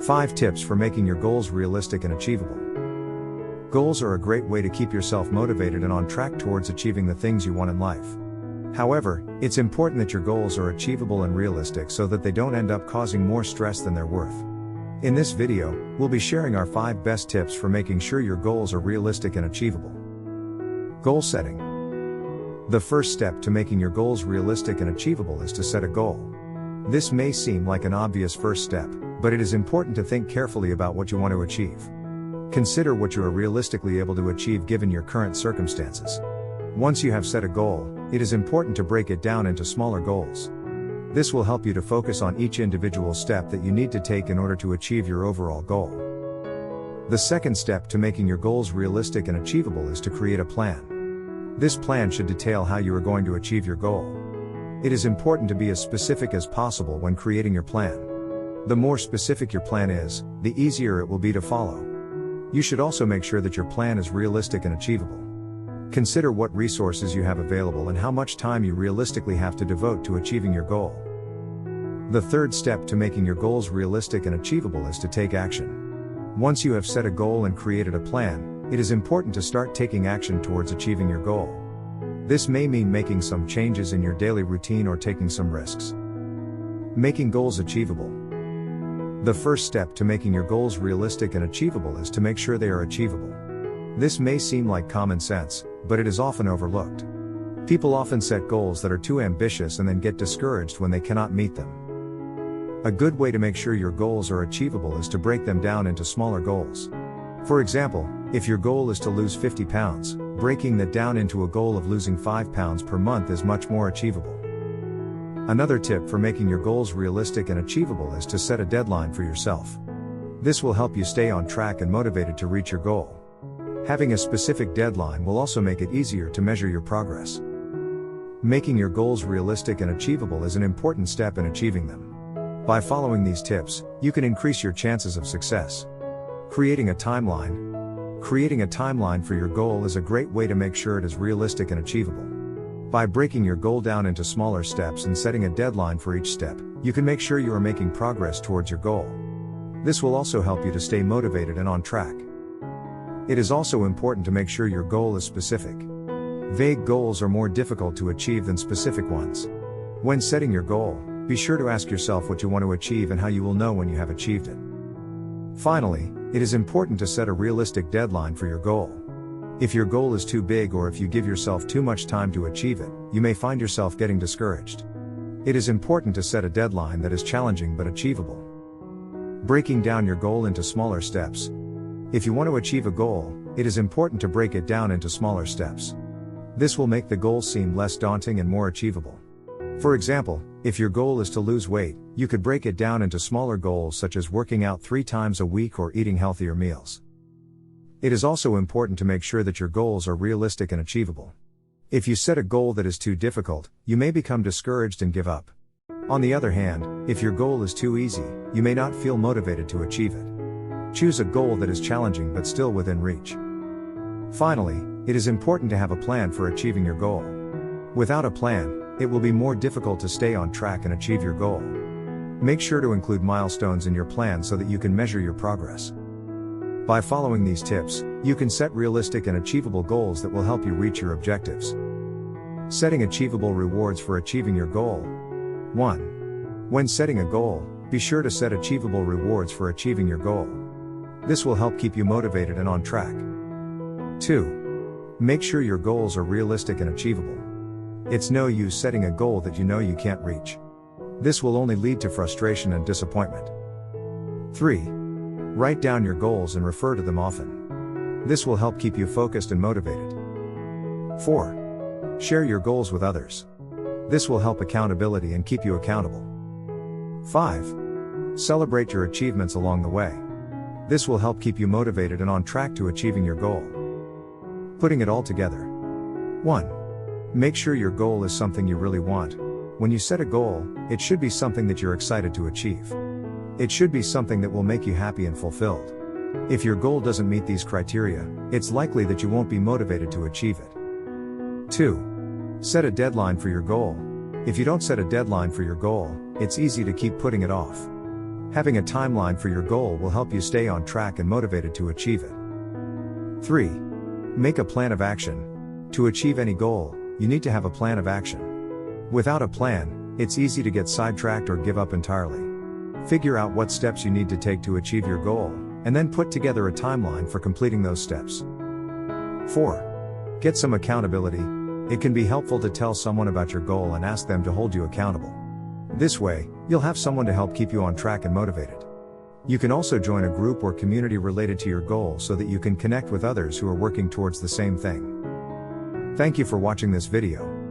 5 tips for making your goals realistic and achievable. Goals are a great way to keep yourself motivated and on track towards achieving the things you want in life. However, it's important that your goals are achievable and realistic so that they don't end up causing more stress than they're worth. In this video, we'll be sharing our 5 best tips for making sure your goals are realistic and achievable. Goal setting. The first step to making your goals realistic and achievable is to set a goal. This may seem like an obvious first step, but it is important to think carefully about what you want to achieve. Consider what you are realistically able to achieve given your current circumstances. Once you have set a goal, it is important to break it down into smaller goals. This will help you to focus on each individual step that you need to take in order to achieve your overall goal. The second step to making your goals realistic and achievable is to create a plan. This plan should detail how you are going to achieve your goal. It is important to be as specific as possible when creating your plan. The more specific your plan is, the easier it will be to follow. You should also make sure that your plan is realistic and achievable. Consider what resources you have available and how much time you realistically have to devote to achieving your goal. The third step to making your goals realistic and achievable is to take action. Once you have set a goal and created a plan, it is important to start taking action towards achieving your goal. This may mean making some changes in your daily routine or taking some risks. Making goals achievable. The first step to making your goals realistic and achievable is to make sure they are achievable. This may seem like common sense, but it is often overlooked. People often set goals that are too ambitious and then get discouraged when they cannot meet them. A good way to make sure your goals are achievable is to break them down into smaller goals. For example, if your goal is to lose 50 pounds, breaking that down into a goal of losing 5 pounds per month is much more achievable. Another tip for making your goals realistic and achievable is to set a deadline for yourself. This will help you stay on track and motivated to reach your goal. Having a specific deadline will also make it easier to measure your progress. Making your goals realistic and achievable is an important step in achieving them. By following these tips, you can increase your chances of success. Creating a timeline. Creating a timeline for your goal is a great way to make sure it is realistic and achievable. By breaking your goal down into smaller steps and setting a deadline for each step, you can make sure you are making progress towards your goal. This will also help you to stay motivated and on track. It is also important to make sure your goal is specific. Vague goals are more difficult to achieve than specific ones. When setting your goal, be sure to ask yourself what you want to achieve and how you will know when you have achieved it. Finally, it is important to set a realistic deadline for your goal. If your goal is too big or if you give yourself too much time to achieve it, you may find yourself getting discouraged. It is important to set a deadline that is challenging but achievable. Breaking down your goal into smaller steps. If you want to achieve a goal, it is important to break it down into smaller steps. This will make the goal seem less daunting and more achievable. For example, if your goal is to lose weight, you could break it down into smaller goals such as working out 3 times a week or eating healthier meals. It is also important to make sure that your goals are realistic and achievable. If you set a goal that is too difficult, you may become discouraged and give up. On the other hand, if your goal is too easy, you may not feel motivated to achieve it. Choose a goal that is challenging but still within reach. Finally, it is important to have a plan for achieving your goal. Without a plan, it will be more difficult to stay on track and achieve your goal. Make sure to include milestones in your plan so that you can measure your progress. By following these tips, you can set realistic and achievable goals that will help you reach your objectives. Setting achievable rewards for achieving your goal. 1. When setting a goal, be sure to set achievable rewards for achieving your goal. This will help keep you motivated and on track. 2. Make sure your goals are realistic and achievable. It's no use setting a goal that you know you can't reach. This will only lead to frustration and disappointment. 3. Write down your goals and refer to them often. This will help keep you focused and motivated. 4. Share your goals with others. This will help accountability and keep you accountable. 5. Celebrate your achievements along the way. This will help keep you motivated and on track to achieving your goal. Putting it all together. 1. Make sure your goal is something you really want. When you set a goal, it should be something that you're excited to achieve. It should be something that will make you happy and fulfilled. If your goal doesn't meet these criteria, it's likely that you won't be motivated to achieve it. 2. Set a deadline for your goal. If you don't set a deadline for your goal, it's easy to keep putting it off. Having a timeline for your goal will help you stay on track and motivated to achieve it. 3. Make a plan of action. To achieve any goal, you need to have a plan of action. Without a plan, it's easy to get sidetracked or give up entirely. Figure out what steps you need to take to achieve your goal, and then put together a timeline for completing those steps. 4. Get some accountability. It can be helpful to tell someone about your goal and ask them to hold you accountable. This way, you'll have someone to help keep you on track and motivated. You can also join a group or community related to your goal so that you can connect with others who are working towards the same thing. Thank you for watching this video.